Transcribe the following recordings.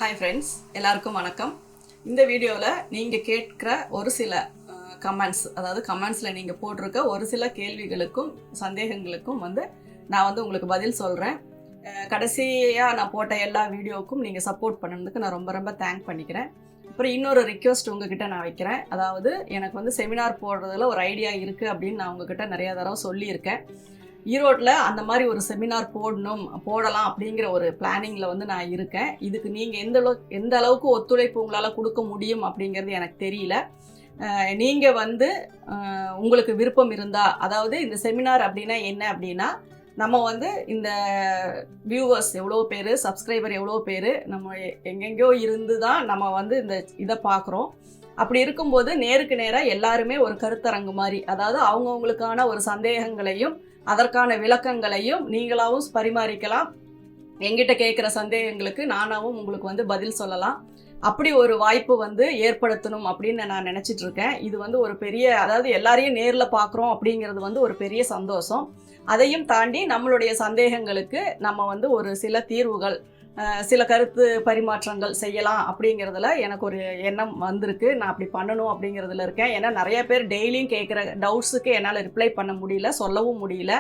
Hi friends, எல்லாருக்கும் வணக்கம். இந்த வீடியோவில் நீங்கள் கேட்குற ஒரு சில கமெண்ட்ஸ், அதாவது கமெண்ட்ஸில் நீங்கள் போட்டிருக்க ஒரு சில கேள்விகளுக்கும் சந்தேகங்களுக்கும் நான் உங்களுக்கு பதில் சொல்கிறேன். கடைசியாக நான் போட்ட எல்லா வீடியோவுக்கும் நீங்கள் சப்போர்ட் பண்ணதுக்கு நான் ரொம்ப தேங்க் பண்ணிக்கிறேன். அப்புறம் இன்னொரு ரிக்வெஸ்ட் உங்ககிட்ட நான் வைக்கிறேன். அதாவது எனக்கு செமினார் போடுறதுல ஒரு ஐடியா இருக்குது அப்படின்னு நான் உங்ககிட்ட நிறையா தடவை சொல்லியிருக்கேன். ஈரோட்டில் அந்த மாதிரி ஒரு செமினார் போடலாம் அப்படிங்கிற ஒரு பிளானிங்கில் நான் இருக்கேன். இதுக்கு நீங்கள் எந்த அளவுக்கு ஒத்துழைப்பு உங்களால் கொடுக்க முடியும் அப்படிங்கிறது எனக்கு தெரியல. நீங்கள் உங்களுக்கு விருப்பம் இருந்தால், அதாவது இந்த செமினார் அப்படின்னா என்ன அப்படின்னா, நம்ம இந்த வியூவர்ஸ் எவ்வளோ பேர், சப்ஸ்கிரைபர் எவ்வளோ பேர், நம்ம எங்கெங்கேயோ இருந்து தான் நம்ம இந்த இதை பார்க்குறோம். அப்படி இருக்கும்போது நேருக்கு நேராக எல்லாருமே ஒரு கருத்தரங்கு மாதிரி, அதாவது அவங்கவுங்களுக்கான ஒரு சந்தேகங்களையும் அதற்கான விளக்கங்களையும் நீங்களாவும் பரிமாறிக்கலாம். எங்கிட்ட கேட்குற சந்தேகங்களுக்கு நானாவும் உங்களுக்கு பதில் சொல்லலாம். அப்படி ஒரு வாய்ப்பு ஏற்படுத்தணும் அப்படின்னு நான் நினச்சிட்டு இருக்கேன். இது ஒரு பெரிய, அதாவது எல்லாரையும் நேரில் பார்க்குறோம் அப்படிங்கிறது ஒரு பெரிய சந்தோஷம். அதையும் தாண்டி நம்மளுடைய சந்தேகங்களுக்கு நம்ம ஒரு சில தீர்வுகள், சில கருத்து பரிமாற்றங்கள் செய்யலாம் அப்படிங்கிறதுல எனக்கு ஒரு எண்ணம் வந்திருக்கு. நான் அப்படி பண்ணணும் அப்படிங்கிறதுல இருக்கேன். ஏன்னா நிறைய பேர் டெய்லியும் கேட்குற டவுட்ஸுக்கு என்னால் ரிப்ளை பண்ண முடியல, சொல்லவும் முடியல.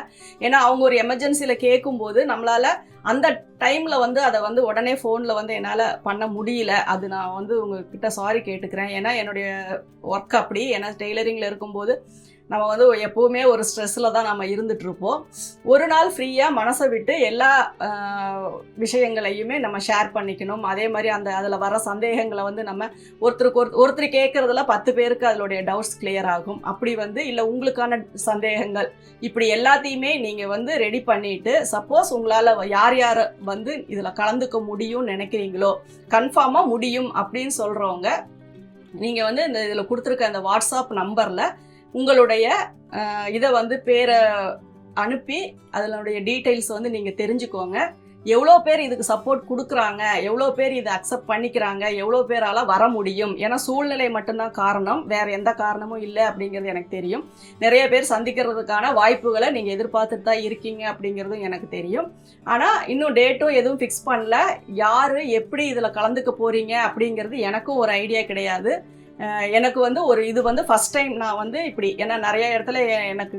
ஏன்னா அவங்க ஒரு எமர்ஜென்சியில் கேட்கும்போது நம்மளால் அந்த டைமில் அதை உடனே ஃபோனில் என்னால் பண்ண முடியல. அது நான் உங்ககிட்ட சாரி கேட்டுக்கிறேன். ஏன்னா என்னுடைய ஒர்க் அப்படி, ஏன்னா டெய்லரிங்கில் இருக்கும்போது நம்ம எப்போவுமே ஒரு ஸ்ட்ரெஸ்ஸில் தான் நம்ம இருந்துகிட்ருப்போம். ஒரு நாள் ஃப்ரீயாக மனசை விட்டு எல்லா விஷயங்களையுமே நம்ம ஷேர் பண்ணிக்கணும். அதே மாதிரி அதில் வர சந்தேகங்களை நம்ம ஒருத்தர் கேட்குறதுல 10 பேருக்கு அதனுடைய டவுட்ஸ் கிளியர் ஆகும். அப்படி இல்லை உங்களுக்கான சந்தேகங்கள் இப்படி எல்லாத்தையுமே நீங்கள் ரெடி பண்ணிவிட்டு, சப்போஸ் உங்களால் யார் இதில் கலந்துக்க முடியும்னு நினைக்கிறீங்களோ, கன்ஃபார்மாக முடியும் அப்படின்னு சொல்கிறவங்க நீங்கள் இந்த இதில் கொடுத்துருக்க அந்த வாட்ஸ்அப் நம்பரில் உங்களுடைய இதை பேரை அனுப்பி அதனுடைய டீட்டெயில்ஸ் நீங்கள் தெரிஞ்சுக்கோங்க. எவ்வளோ பேர் இதுக்கு சப்போர்ட் கொடுக்குறாங்க, எவ்வளோ பேர் இதை அக்செப்ட் பண்ணிக்கிறாங்க, எவ்வளோ பேரால் வர முடியும். ஏன்னா சூழ்நிலை மட்டும்தான் காரணம், வேறு எந்த காரணமும் இல்லை அப்படிங்கிறது எனக்கு தெரியும். நிறைய பேர் சந்திக்கிறதுக்கான வாய்ப்புகளை நீங்கள் எதிர்பார்த்துட்டு தான் இருக்கீங்க அப்படிங்கிறதும் எனக்கு தெரியும். ஆனால் இன்னும் டேட்டும் எதுவும் ஃபிக்ஸ் பண்ணல. யார் எப்படி இதில் கலந்துக்க போகிறீங்க அப்படிங்கிறது எனக்கும் ஒரு ஐடியா கிடையாது. எனக்கு ஒரு இது ஃபஸ்ட் டைம் நான் இப்படி, ஏன்னா நிறைய இடத்துல எனக்கு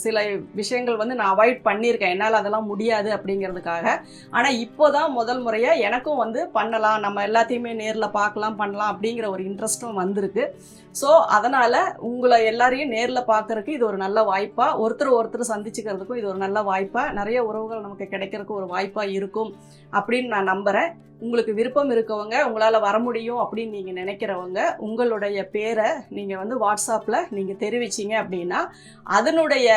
சில விஷயங்கள் நான் அவாய்ட் பண்ணியிருக்கேன், என்னால் அதெல்லாம் முடியாது அப்படிங்கிறதுக்காக. ஆனால் இப்போ தான் முதல் முறையாக எனக்கும் பண்ணலாம், நம்ம எல்லாத்தையுமே நேரில் பார்க்கலாம் பண்ணலாம் அப்படிங்கிற ஒரு இன்ட்ரெஸ்ட்டும் வந்திருக்கு. ஸோ அதனால் உங்களை எல்லாரையும் நேரில் பார்க்குறதுக்கு இது ஒரு நல்ல வாய்ப்பாக, ஒருத்தர் சந்திச்சுக்கிறதுக்கும் இது ஒரு நல்ல வாய்ப்பாக, நிறைய உறவுகள் நமக்கு கிடைக்கிறதுக்கு ஒரு வாய்ப்பாக இருக்கும் அப்படின்னு நான் நம்புகிறேன். உங்களுக்கு விருப்பம் இருக்கவங்க, உங்களால் வர முடியும் அப்படின்னு நீங்கள் நினைக்கிறவங்க, உங்களுடைய பேரை நீங்கள் வாட்ஸ்அப்பில் நீங்கள் தெரிவிச்சிங்க அப்படின்னா அதனுடைய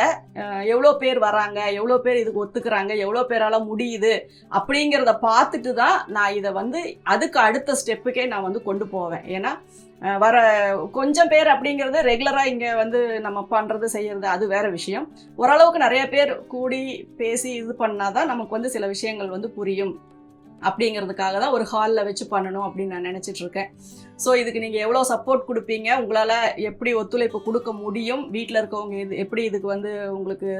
எவ்வளோ பேர் வராங்க, எவ்வளோ பேர் இதுக்கு ஒத்துக்கிறாங்க, எவ்வளோ பேரால் முடியுது அப்படிங்கிறத பார்த்துட்டு தான் நான் இதை அதுக்கு அடுத்த ஸ்டெப்புக்கே நான் கொண்டு போவேன். ஏன்னா வர கொஞ்சம் பேர் அப்படிங்கிறது ரெகுலராக இங்கே நம்ம பண்ணுறது செய்கிறது அது வேறு விஷயம். ஓரளவுக்கு நிறைய பேர் கூடி பேசி இது பண்ணால் தான் நமக்கு சில விஷயங்கள் புரியும். அப்படிங்கிறதுக்காக தான் ஒரு ஹாலில் வச்சு பண்ணணும் அப்படின்னு நான் நினச்சிட்ருக்கேன். ஸோ இதுக்கு நீங்கள் எவ்வளோ சப்போர்ட் கொடுப்பீங்க, உங்களால் எப்படி ஒத்துழைப்பு கொடுக்க முடியும், வீட்டில் இருக்கவங்க எப்படி இதுக்கு உங்களுக்கு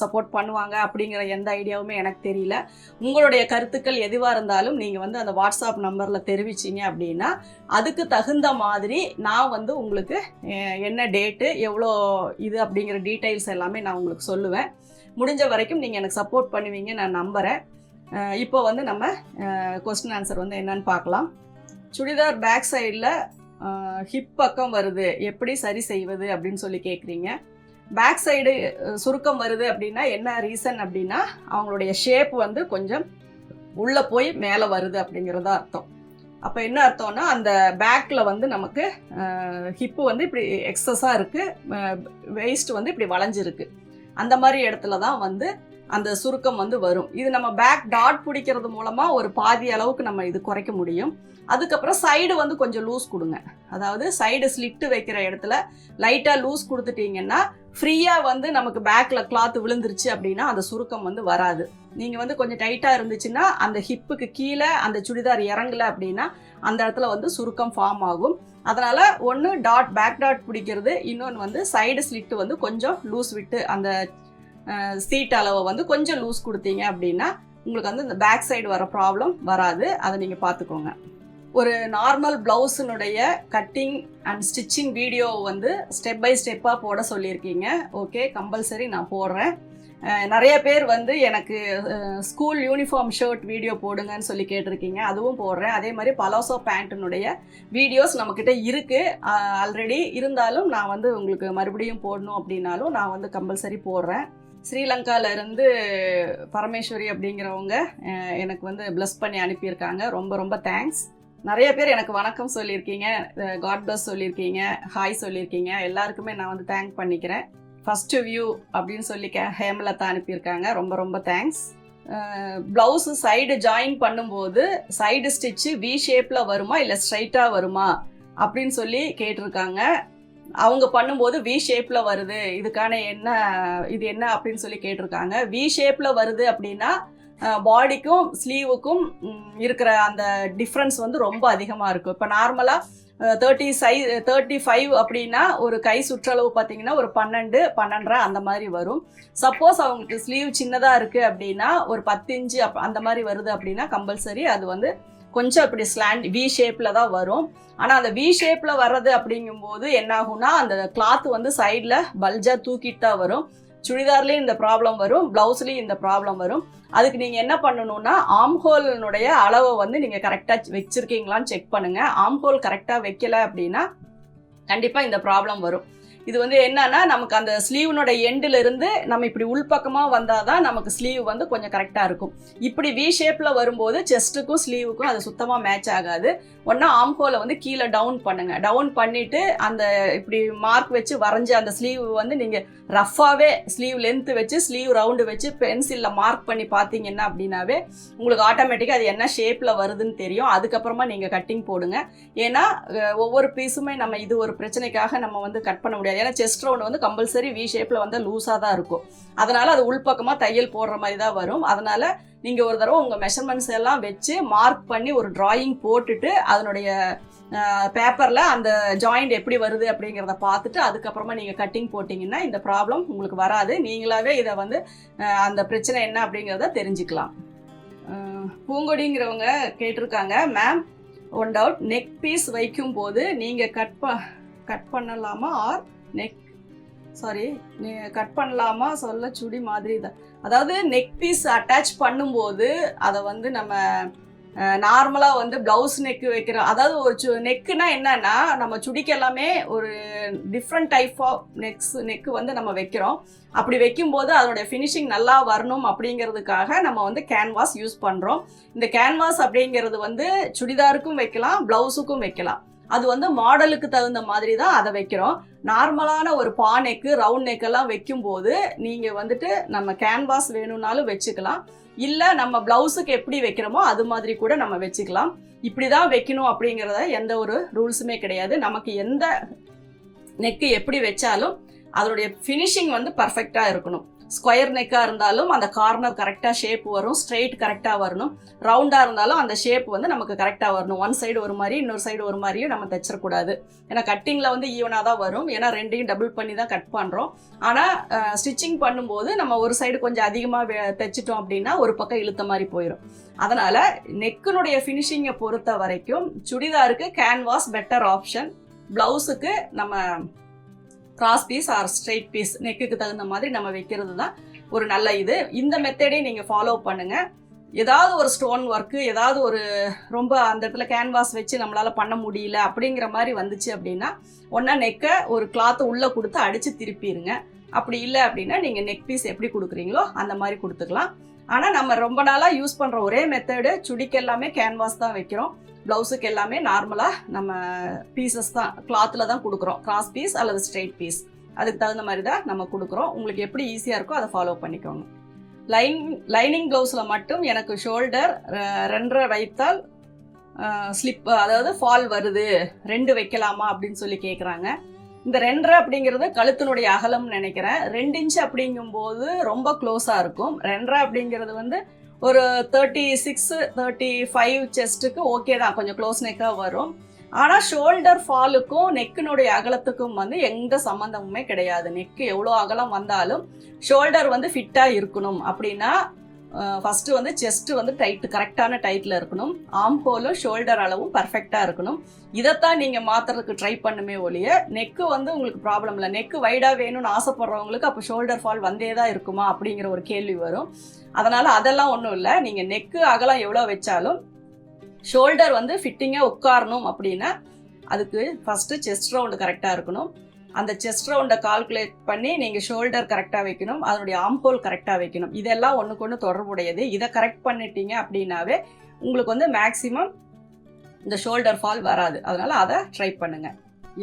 சப்போர்ட் பண்ணுவாங்க அப்படிங்கிற எந்த ஐடியாவுமே எனக்கு தெரியல. உங்களுடைய கருத்துக்கள் எதுவாக இருந்தாலும் நீங்கள் அந்த வாட்ஸ்அப் நம்பரில் தெரிவிச்சிங்க அப்படின்னா அதுக்கு தகுந்த மாதிரி நான் உங்களுக்கு என்ன டேட்டு, எவ்வளோ இது அப்படிங்கிற டீட்டெயில்ஸ் எல்லாமே நான் உங்களுக்கு சொல்லுவேன். முடிஞ்ச வரைக்கும் நீங்கள் எனக்கு சப்போர்ட் பண்ணுவீங்க நான் நம்புகிறேன். இப்போ நம்ம கொஸ்டின் ஆன்சர் என்னன்னு பார்க்கலாம். சுடிதார் பேக் சைடில் ஹிப் பக்கம் வருது, எப்படி சரி செய்வது அப்படின்னு சொல்லி கேட்குறீங்க. பேக் சைடு சுருக்கம் வருது அப்படின்னா என்ன ரீசன் அப்படின்னா, அவங்களுடைய ஷேப் கொஞ்சம் உள்ளே போய் மேலே வருது அப்படிங்கிறதா அர்த்தம். அப்போ என்ன அர்த்தம்னா, அந்த பேக்கில் நமக்கு ஹிப்பு இப்படி எக்ஸஸாக இருக்குது, வெயிஸ்ட் இப்படி வளைஞ்சிருக்கு. அந்த மாதிரி இடத்துல தான் அந்த சுருக்கம் வரும். இது நம்ம பேக் டாட் பிடிக்கிறது மூலமாக ஒரு பாதி அளவுக்கு நம்ம இது குறைக்க முடியும். அதுக்கப்புறம் சைடு கொஞ்சம் லூஸ் கொடுங்க. அதாவது சைடு ஸ்லிட்டு வைக்கிற இடத்துல லைட்டாக லூஸ் கொடுத்துட்டிங்கன்னா ஃப்ரீயாக நமக்கு பேக்கில் கிளாத் விழுந்துருச்சு அப்படின்னா அந்த சுருக்கம் வராது. நீங்கள் கொஞ்சம் டைட்டாக இருந்துச்சுன்னா அந்த ஹிப்புக்கு கீழே அந்த சுடிதார் இறங்கலை அப்படின்னா அந்த இடத்துல சுருக்கம் ஃபார்ம் ஆகும். அதனால் ஒன்று பேக் டாட் பிடிக்கிறது, இன்னொன்று சைடு ஸ்லிட்டு கொஞ்சம் லூஸ் விட்டு அந்த சீட் அளவை கொஞ்சம் லூஸ் கொடுத்தீங்க அப்படின்னா உங்களுக்கு வந்து இந்த பேக் சைடு வர ப்ராப்ளம் வராது. அதை நீங்கள் பார்த்துக்கோங்க. ஒரு நார்மல் ப்ளவுஸினுடைய கட்டிங் அண்ட் ஸ்டிச்சிங் வீடியோ வந்து ஸ்டெப் பை ஸ்டெப்பாக போட சொல்லியிருக்கீங்க. ஓகே, கம்பல்சரி நான் போடுறேன். நிறைய பேர் வந்து எனக்கு ஸ்கூல் யூனிஃபார்ம் ஷர்ட் வீடியோ போடுங்கன்னு சொல்லி கேட்டிருக்கீங்க, அதுவும் போடுறேன். அதே மாதிரி பலாசோ பேண்ட்டினுடைய வீடியோஸ் நம்மக்கிட்ட இருக்குது ஆல்ரெடி. இருந்தாலும் நான் வந்து உங்களுக்கு மறுபடியும் போடணும் அப்படின்னாலும் நான் வந்து கம்பல்சரி போடுறேன். ஸ்ரீலங்காவிலேருந்து பரமேஸ்வரி அப்படிங்கிறவங்க எனக்கு வந்து ப்ளஸ் பண்ணி அனுப்பியிருக்காங்க. ரொம்ப ரொம்ப தேங்க்ஸ். நிறைய பேர் எனக்கு வணக்கம் சொல்லியிருக்கீங்க, காட் பிளஸ் சொல்லியிருக்கீங்க, ஹாய் சொல்லியிருக்கீங்க. எல்லாருக்குமே நான் வந்து தேங்க் பண்ணிக்கிறேன். ஃபஸ்ட்டு வியூ அப்படின்னு சொல்லி ஹேமலதா அனுப்பியிருக்காங்க. ரொம்ப ரொம்ப தேங்க்ஸ். ப்ளவுஸு சைடு ஜாயின் பண்ணும்போது சைடு ஸ்டிச்சு வி ஷேப்பில் வருமா இல்லை ஸ்ட்ரைட்டாக வருமா அப்படின்னு சொல்லி கேட்டிருக்காங்க. அவங்க பண்ணும்போது வி ஷேப்பில் வருது, இதுக்கான இது என்ன அப்படின்னு சொல்லி கேட்டிருக்காங்க. வி ஷேப்பில் வருது அப்படின்னா பாடிக்கும் ஸ்லீவுக்கும் இருக்கிற அந்த டிஃப்ரென்ஸ் வந்து ரொம்ப அதிகமாக இருக்கும். இப்போ நார்மலாக 35 அப்படின்னா ஒரு கை சுற்றளவு பார்த்தீங்கன்னா ஒரு 12.5 அந்த மாதிரி வரும். சப்போஸ் அவங்களுக்கு ஸ்லீவ் சின்னதாக இருக்குது அப்படின்னா ஒரு 10 இன்ச்சு அந்த மாதிரி வருது அப்படின்னா கம்பல்சரி அது வந்து கொஞ்சம் இப்படி ஸ்லாண்ட் வி ஷேப்பில் தான் வரும். ஆனால் அந்த வி ஷேப்பில் வர்றது அப்படிங்கும்போது என்ன ஆகும்னா அந்த கிளாத் வந்து சைடில் பல்ஜாக தூக்கிட்டு தான் வரும். சுடிதார்லேயும் இந்த ப்ராப்ளம் வரும், ப்ளவுஸ்லேயும் இந்த ப்ராப்ளம் வரும். அதுக்கு நீங்கள் என்ன பண்ணணும்னா ஆம்ஹோலினுடைய அளவை வந்து நீங்கள் கரெக்டாக வச்சுருக்கீங்களான்னு செக் பண்ணுங்கள். ஆம்ஹோல் கரெக்டாக வைக்கல அப்படின்னா கண்டிப்பாக இந்த ப்ராப்ளம் வரும். இது வந்து என்னன்னா நமக்கு அந்த ஸ்லீவ்னோட எண்டிலிருந்து நம்ம இப்படி உள்பக்கமாக வந்தால் தான் நமக்கு ஸ்லீவ் வந்து கொஞ்சம் கரெக்டாக இருக்கும். இப்படி வி ஷேப்பில் வரும்போது செஸ்ட்டுக்கும் ஸ்லீவுக்கும் அது சுத்தமாக மேட்ச் ஆகாது. ஒன்றா ஆம்ஹோலை வந்து கீழே டவுன் பண்ணுங்கள். டவுன் பண்ணிவிட்டு அந்த இப்படி மார்க் வச்சு வரைஞ்சி அந்த ஸ்லீவ் வந்து நீங்கள் ரஃப்பாகவே ஸ்லீவ் லென்த்து வச்சு ஸ்லீவ் ரவுண்டு வச்சு பென்சிலில் மார்க் பண்ணி பார்த்தீங்கன்னா அப்படின்னாவே உங்களுக்கு ஆட்டோமேட்டிக்காக அது என்ன ஷேப்பில் வருதுன்னு தெரியும். அதுக்கப்புறமா நீங்கள் கட்டிங் போடுங்க. ஏன்னா ஒவ்வொரு பீஸுமே நம்ம இது ஒரு பிரச்சனைக்காக நம்ம வந்து கட் பண்ண முடியாது. ஏன்னா செஸ்ட் ரவுண்ட் வந்து கம்பல்சரி வி ஷேப்பில் வந்து லூஸாக தான் இருக்கும். அதனால் அது உள்பக்கமாக தையல் போடுற மாதிரி தான் வரும். அதனால் நீங்கள் ஒரு தடவை உங்கள் மெஷர்மெண்ட்ஸ் எல்லாம் வச்சு மார்க் பண்ணி ஒரு டிராயிங் போட்டுட்டு அதனுடைய பேப்பரில் அந்த ஜாயிண்ட் எப்படி வருது அப்படிங்கிறத பார்த்துட்டு அதுக்கப்புறமா நீங்கள் கட்டிங் போட்டிங்கன்னா இந்த ப்ராப்ளம் உங்களுக்கு வராது. நீங்களாவே இதை வந்து அந்த பிரச்சனை என்ன அப்படிங்கிறத தெரிஞ்சுக்கலாம். பூங்கொடிங்கிறவங்க கேட்டிருக்காங்க, ma'am one doubt, neck piece வைக்கும்போது நீங்கள் கட் பண்ணலாமா ஆர் கட் பண்ணலாமா சொல்ல சுடி மாதிரி தான். அதாவது நெக் பீஸ் அட்டாச் பண்ணும்போது அதை வந்து நம்ம நார்மலாக வந்து ப்ளவுஸ் நெக்கு வைக்கிறோம். அதாவது ஒரு நெக்குனா என்னன்னா நம்ம சுடிக்கு எல்லாமே ஒரு டிஃப்ரெண்ட் டைப் ஆஃப் நெக்கு வந்து நம்ம வைக்கிறோம். அப்படி வைக்கும்போது அதனுடைய ஃபினிஷிங் நல்லா வரணும் அப்படிங்கிறதுக்காக நம்ம வந்து கேன்வாஸ் யூஸ் பண்ணுறோம். இந்த கேன்வாஸ் அப்படிங்கிறது வந்து சுடிதாருக்கும் வைக்கலாம், ப்ளவுஸுக்கும் வைக்கலாம். அது வந்து மாடலுக்கு தகுந்த மாதிரி தான் அதை வைக்கிறோம். நார்மலான ஒரு பா நெக்கு ரவுண்ட் நெக்கெல்லாம் வைக்கும்போது நீங்கள் வந்துட்டு நம்ம கேன்வாஸ் வேணும்னாலும் வச்சுக்கலாம். இல்லை நம்ம ப்ளவுஸுக்கு எப்படி வைக்கிறோமோ அது மாதிரி கூட நம்ம வச்சுக்கலாம். இப்படி தான் வைக்கணும் அப்படிங்கிறத எந்த ஒரு ரூல்ஸுமே கிடையாது. நமக்கு எந்த நெக்கு எப்படி வச்சாலும் அதனுடைய ஃபினிஷிங் வந்து பர்ஃபெக்டாக இருக்கணும். ஸ்கொயர் நெக்காக இருந்தாலும் அந்த கார்னர் கரெக்டாக ஷேப் வரும், ஸ்ட்ரெயிட் கரெக்டாக வரணும். ரவுண்டாக இருந்தாலும் அந்த ஷேப் வந்து நமக்கு கரெக்டாக வரணும். ஒன் சைடு ஒரு மாதிரி இன்னொரு சைடு ஒரு மாதிரியும் நம்ம தைச்சிடக்கூடாது. ஏன்னா கட்டிங்கில் வந்து ஈவனாக தான் வரும். ஏன்னா ரெண்டையும் டபுள் பண்ணி தான் கட் பண்ணுறோம். ஆனால் ஸ்டிச்சிங் பண்ணும்போது நம்ம ஒரு சைடு கொஞ்சம் அதிகமாக தைச்சிட்டோம் அப்படின்னா ஒரு பக்கம் இழுத்த மாதிரி போயிடும். அதனால் நெக்கினுடைய ஃபினிஷிங்கை பொறுத்த வரைக்கும் சுடிதாருக்கு கேன்வாஸ் பெட்டர் ஆப்ஷன். ப்ளவுஸுக்கு நம்ம cross piece or straight piece நெக்குக்கு தகுந்த மாதிரி நம்ம வைக்கிறது தான் ஒரு நல்ல இது. இந்த மெத்தடே நீங்கள் ஃபாலோ பண்ணுங்கள். ஏதாவது ஒரு ஸ்டோன் ஒர்க்கு ஏதாவது ஒரு ரொம்ப அந்த இடத்துல கேன்வாஸ் வச்சு நம்மளால் பண்ண முடியல அப்படிங்கிற மாதிரி வந்துச்சு அப்படின்னா ஒன்றா நெக்கை ஒரு கிளாத்தை உள்ளே கொடுத்து அடித்து திருப்பிடுங்க. அப்படி இல்லை அப்படின்னா நீங்கள் நெக் பீஸ் எப்படி கொடுக்குறீங்களோ அந்த மாதிரி கொடுத்துக்கலாம். ஆனால் நம்ம ரொம்ப நாளாக யூஸ் பண்ணுற ஒரே மெத்தடு சுடிக்கு எல்லாமே கேன்வாஸ் தான் வைக்கிறோம். ப்ளவுஸுக்கு எல்லாமே நார்மலாக நம்ம பீசஸ் தான் கிளாத்தில் தான் கொடுக்குறோம். கிராஸ் பீஸ் அல்லது ஸ்ட்ரெயிட் பீஸ் அதுக்கு தகுந்த மாதிரி தான் நம்ம கொடுக்குறோம். உங்களுக்கு எப்படி ஈஸியாக இருக்கோ அதை ஃபாலோ பண்ணிக்கோங்க. லைனிங் ப்ளவுஸில் மட்டும் எனக்கு ஷோல்டர் 2.5 வைத்தால் ஸ்லிப் அதாவது ஃபால் வருது, 2 வைக்கலாமா அப்படின்னு சொல்லி கேட்குறாங்க. இந்த 2.5 அப்படிங்கிறது கழுத்தினுடைய அகலம்னு நினைக்கிறேன். 2 இன்ச்சு அப்படிங்கும்போது ரொம்ப க்ளோஸாக இருக்கும். 2.5 அப்படிங்கிறது வந்து ஒரு 36-35 செஸ்ட்டுக்கு ஓகே தான், கொஞ்சம் க்ளோஸ் நெக்காக வரும். ஆனால் ஷோல்டர் ஃபாலுக்கும் நெக்கினுடைய அகலத்துக்கும் வந்து எந்த சம்மந்தமுமே கிடையாது. நெக்கு எவ்வளோ அகலம் வந்தாலும் ஷோல்டர் வந்து ஃபிட்டாக இருக்கணும். அப்படின்னா ஃபஸ்ட்டு வந்து செஸ்ட்டு வந்து கரெக்டான டைட்டில் இருக்கணும். ஆர்ம் ஹோலும் ஷோல்டர் அளவும் பர்ஃபெக்டாக இருக்கணும். இதைத்தான் நீங்கள் மாற்றுறதுக்கு ட்ரை பண்ணுமே ஒழிய நெக்கு வந்து உங்களுக்கு ப்ராப்ளம் இல்லை. நெக்கு வைடாக வேணும்னு ஆசைப்படுறவங்களுக்கு அப்போ ஷோல்டர் ஃபால் வந்தே தான் இருக்குமா அப்படிங்கிற ஒரு கேள்வி வரும். அதனால் அதெல்லாம் ஒன்றும் இல்லை. நீங்கள் நெக்கு அகலம் எவ்வளோ வச்சாலும் ஷோல்டர் வந்து ஃபிட்டிங்காக உட்காரணும் அப்படின்னா அதுக்கு ஃபஸ்ட்டு செஸ்ட் ரவுண்டு கரெக்டாக இருக்கணும். அந்த செஸ்ட் ரவுண்டை கால்குலேட் பண்ணி நீங்கள் ஷோல்டர் கரெக்டாக வைக்கணும். அதனுடைய ஆர்ம் ஹோல் கரெக்டாக வைக்கணும். இதெல்லாம் ஒன்றுக்கு ஒன்று தொடர்புடையது. இதை கரெக்ட் பண்ணிட்டீங்க அப்படின்னாவே உங்களுக்கு வந்து மேக்ஸிமம் இந்த ஷோல்டர் ஃபால் வராது. அதனால் அதை ட்ரை பண்ணுங்கள்.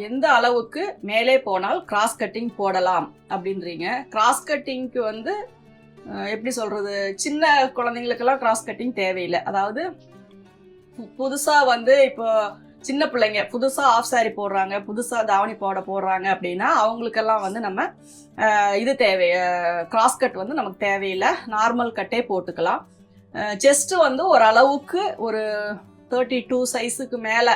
எந்த அளவுக்கு மேலே போனால் கிராஸ் கட்டிங் போடலாம் அப்படின்றீங்க. கிராஸ் கட்டிங்க்கு வந்து எப்படி சொல்கிறது, சின்ன குழந்தைங்களுக்கெல்லாம் கிராஸ் கட்டிங் தேவையில்லை. அதாவது புதுசாக வந்து இப்போ சின்ன பிள்ளைங்க புதுசாக ஆஃப் சாரி போடுறாங்க, புதுசாக தாவணி போடுறாங்க அப்படின்னா அவங்களுக்கெல்லாம் வந்து நம்ம இது கிராஸ் கட் வந்து நமக்கு தேவையில்லை. நார்மல் கட்டே போட்டுக்கலாம். செஸ்ட்டு வந்து ஓரளவுக்கு ஒரு 32 சைஸுக்கு மேலே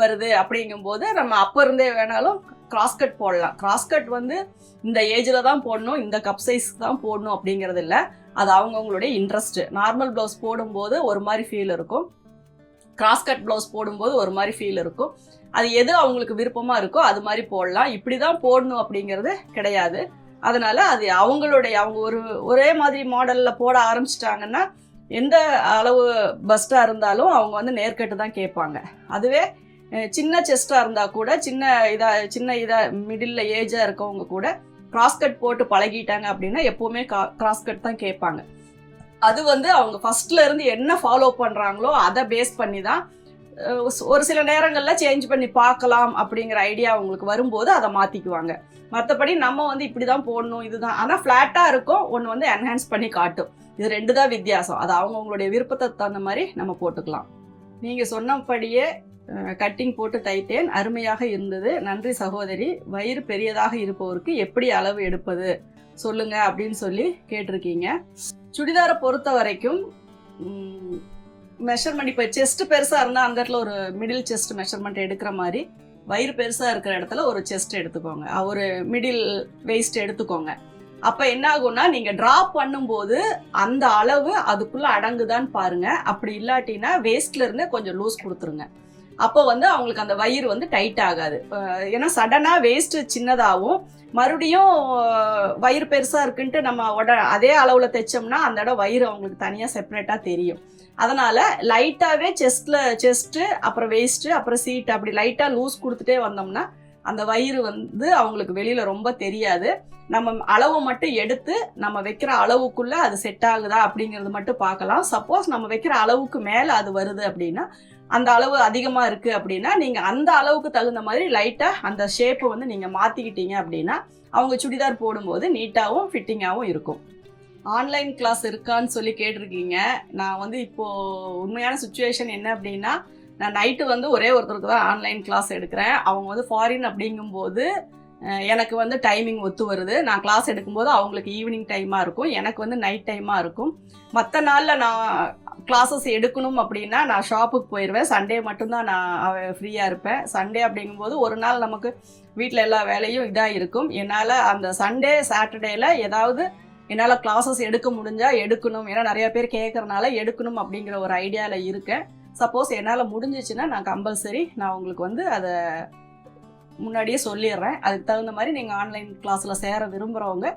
வருது அப்படிங்கும்போது நம்ம அப்போ இருந்தே வேணாலும் கிராஸ் கட் போடலாம். கிராஸ் கட் வந்து இந்த ஏஜில் தான் போடணும், இந்த கப் சைஸ்க்கு தான் போடணும் அப்படிங்கிறது இல்லை. அது அவங்கவுங்களுடைய இன்ட்ரெஸ்ட்டு. நார்மல் ப்ளவுஸ் போடும்போது ஒரு மாதிரி ஃபீல் இருக்கும், கிராஸ் கட் ப்ளவுஸ் போடும்போது ஒரு மாதிரி ஃபீல் இருக்கும். அது எது அவங்களுக்கு விருப்பமாக இருக்கோ அது மாதிரி போடலாம். இப்படி தான் போடணும் அப்படிங்கிறது கிடையாது. அதனால் அது அவங்க ஒரே மாதிரி மாடலில் போட ஆரம்பிச்சிட்டாங்கன்னா எந்த அளவு பஸ்ட்டாக இருந்தாலும் அவங்க வந்து நேர்கட்டு தான் கேட்பாங்க. அதுவே சின்ன செஸ்ட்டாக இருந்தால் கூட சின்ன மிடில் ஏஜாக இருக்கவங்க கூட கிராஸ் கட் போட்டு பழகிட்டாங்க அப்படின்னா எப்போவுமே கிராஸ் கட் தான் கேட்பாங்க. அது வந்து அவங்க ஃபர்ஸ்ட்ல இருந்து என்ன ஃபாலோ பண்ணுறாங்களோ அதை பேஸ் பண்ணி தான் ஒரு சில நேரங்களில் சேஞ்ச் பண்ணி பார்க்கலாம் அப்படிங்கிற ஐடியா அவங்களுக்கு வரும்போது அதை மாற்றிக்குவாங்க. மற்றபடி நம்ம வந்து இப்படி தான் போடணும் இதுதான். ஆனால் ஃப்ளாட்டாக இருக்கும், ஒன்று வந்து என்ஹான்ஸ் பண்ணி காட்டும். இது ரெண்டு தான் வித்தியாசம். அது அவங்கவுங்களுடைய விருப்பத்தை தகுந்த மாதிரி நம்ம போட்டுக்கலாம். நீங்கள் சொன்னபடியே கட்டிங் போட்டு தைத்தேன், அருமையாக இருந்தது, நன்றி சகோதரி. வயிறு பெரியதாக இருப்பவருக்கு எப்படி அளவு எடுப்பது சொல்லுங்க அப்படின்னு சொல்லி கேட்டிருக்கீங்க. சுடிதாரை பொறுத்த வரைக்கும் மெஷர்மெண்ட் இப்போ செஸ்ட் பெருசாக இருந்தால் அந்த இடத்துல ஒரு மிடில் செஸ்ட் மெஷர்மெண்ட் எடுக்கிற மாதிரி வயிறு பெருசாக இருக்கிற இடத்துல ஒரு செஸ்ட் எடுத்துக்கோங்க, ஒரு மிடில் வெயிஸ்ட் எடுத்துக்கோங்க. அப்போ என்ன ஆகும்னா நீங்கள் ட்ராப் பண்ணும்போது அந்த அளவு அதுக்குள்ளே அடங்குதான்னு பாருங்கள். அப்படி இல்லாட்டினா வேஸ்ட்லேருந்து கொஞ்சம் லூஸ் கொடுத்துருங்க. அப்போ வந்து அவங்களுக்கு அந்த வயிறு வந்து டைட் ஆகாது. ஏன்னா சடனாக வேஸ்ட்டு சின்னதாகவும் மறுபடியும் வயிறு பெருசாக இருக்குன்ட்டு நம்ம அதே அளவில் தைச்சோம்னா அந்த இடம் வயிறு அவங்களுக்கு தனியாக செப்பரேட்டாக தெரியும். அதனால் லைட்டாகவே செஸ்ட்டு அப்புறம் வேஸ்ட்டு அப்புறம் சீட் அப்படி லைட்டாக லூஸ் கொடுத்துட்டே வந்தோம்னா அந்த வயிறு வந்து அவங்களுக்கு வெளியில் ரொம்ப தெரியாது. நம்ம அளவை மட்டும் எடுத்து நம்ம வைக்கிற அளவுக்குள்ளே அது செட் ஆகுதா அப்படிங்கிறது மட்டும் பார்க்கலாம். சப்போஸ் நம்ம வைக்கிற அளவுக்கு மேலே அது வருது அப்படின்னா, அந்த அளவு அதிகமாக இருக்குது அப்படின்னா நீங்கள் அந்த அளவுக்கு தகுந்த மாதிரி லைட்டாக அந்த ஷேப்பை வந்து நீங்கள் மாற்றிக்கிட்டீங்க அப்படின்னா அவங்க சுடிதார் போடும்போது நீட்டாகவும் ஃபிட்டிங்காகவும் இருக்கும். ஆன்லைன் கிளாஸ் இருக்கான்னு சொல்லி கேட்டிருக்கீங்க. நான் வந்து இப்போது உண்மையான சுச்சுவேஷன் என்ன அப்படின்னா, நான் நைட்டு வந்து ஒரே ஒருத்தருக்கு தான் ஆன்லைன் கிளாஸ் எடுக்கிறேன். அவங்க வந்து ஃபாரின் அப்படிங்கும்போது எனக்கு வந்து டைமிங் ஒத்து வருது. நான் கிளாஸ் எடுக்கும்போது அவங்களுக்கு ஈவினிங் டைமாக இருக்கும், எனக்கு வந்து நைட் டைமாக இருக்கும். மற்ற நாளில் நான் கிளாஸஸ் எடுக்கணும் அப்படின்னா நான் ஷாப்புக்கு போயிடுவேன். சண்டே மட்டும்தான் நான் ஃப்ரீயாக இருப்பேன். சண்டே அப்படிங்கும்போது ஒரு நாள் நமக்கு வீட்டில் எல்லா வேலையும் இதாக இருக்கும். என்னால் அந்த சண்டே சாட்டர்டேயில் ஏதாவது என்னால் கிளாஸஸ் எடுக்க முடிஞ்சால் எடுக்கணும். ஏன்னா நிறையா பேர் கேட்குறனால எடுக்கணும் அப்படிங்கிற ஒரு ஐடியாவில் இருக்கேன். சப்போஸ் என்னால் முடிஞ்சிச்சுன்னா நான் கம்பல்சரி நான் உங்களுக்கு வந்து அதை முன்னாடியே சொல்லிடுறேன். அதுக்கு தகுந்த மாதிரி நீங்கள் ஆன்லைன் கிளாஸில் சேர விரும்புகிறவங்க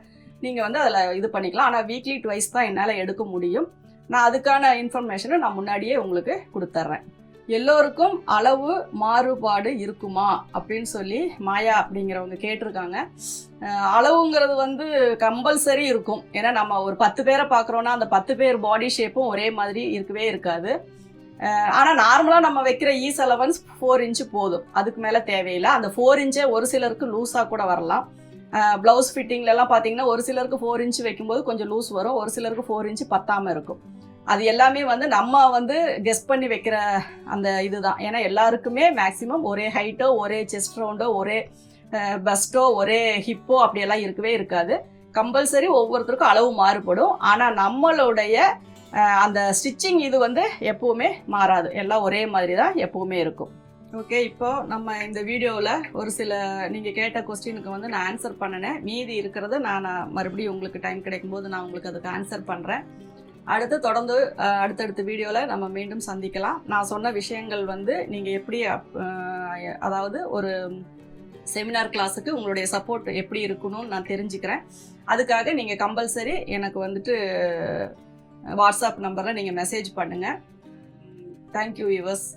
நீங்கள் வந்து அதில் இது பண்ணிக்கலாம். ஆனால் வீக்லி ட்வைஸ் தான் என்னால் எடுக்க முடியும். நான் அதுக்கான இன்ஃபர்மேஷனை நான் முன்னாடியே உங்களுக்கு கொடுத்துட்றேன். எல்லோருக்கும் அளவு மாறுபாடு இருக்குமா அப்படின்னு சொல்லி மாயா அப்படிங்கிறவங்க கேட்டிருக்காங்க. அளவுங்கிறது வந்து கம்பல்சரி இருக்கும். ஏன்னா நம்ம ஒரு 10 பேரை பார்க்குறோன்னா அந்த 10 பேர் பாடி ஷேப்பும் ஒரே மாதிரி இருக்கவே இருக்காது. ஆனால் நார்மலாக நம்ம வைக்கிற ஈஸ் அலவன்ஸ் 4 இன்ச்சு போதும், அதுக்கு மேலே தேவையில்லை. அந்த 4 இன்ச்சே ஒரு சிலருக்கு லூஸாக கூட வரலாம். ப்ளவுஸ் ஃபிட்டிங்லலாம் பார்த்தீங்கன்னா ஒரு சிலருக்கு 4 இன்ச்சு வைக்கும்போது கொஞ்சம் லூஸ் வரும், ஒரு சிலருக்கு 4 இன்ச்சு பத்தாமல் இருக்கும். அது எல்லாமே வந்து நம்ம வந்து கெஸ் பண்ணி வைக்கிற அந்த இதுதான். ஏன்னா எல்லாருக்குமே மேக்ஸிமம் ஒரே ஹைட்டோ ஒரே செஸ்ட் ரவுண்டோ ஒரே பஸ்ட்டோ ஒரே ஹிப்போ அப்படியெல்லாம் இருக்கவே இருக்காது. கம்பல்சரி ஒவ்வொருத்தருக்கும் அளவு மாறுபடும். ஆனால் நம்மளுடைய அந்த ஸ்டிச்சிங் இது வந்து எப்போவுமே மாறாது, எல்லாம் ஒரே மாதிரி தான் எப்போவுமே இருக்கும். ஓகே, இப்போ நம்ம இந்த வீடியோவில் ஒரு சில நீங்கள் கேட்ட கொஸ்டினுக்கு வந்து நான் ஆன்சர் பண்ணினேன். மீதி இருக்கிறத நான் மறுபடியும் உங்களுக்கு டைம் கிடைக்கும்போது நான் உங்களுக்கு அதுக்கு ஆன்சர் பண்ணுறேன். அடுத்து தொடர்ந்து அடுத்தடுத்த வீடியோவில் நம்ம மீண்டும் சந்திக்கலாம். நான் சொன்ன விஷயங்கள் வந்து நீங்கள் எப்படி அதாவது ஒரு செமினார் கிளாஸுக்கு உங்களுடைய சப்போர்ட் எப்படி இருக்கணும்னு நான் தெரிஞ்சுக்கிறேன். அதுக்காக நீங்கள் கம்பல்சரி எனக்கு வந்துட்டு வாட்ஸ்அப் நம்பரில் நீங்கள் மெசேஜ் பண்ணுங்கள். Thank you viewers.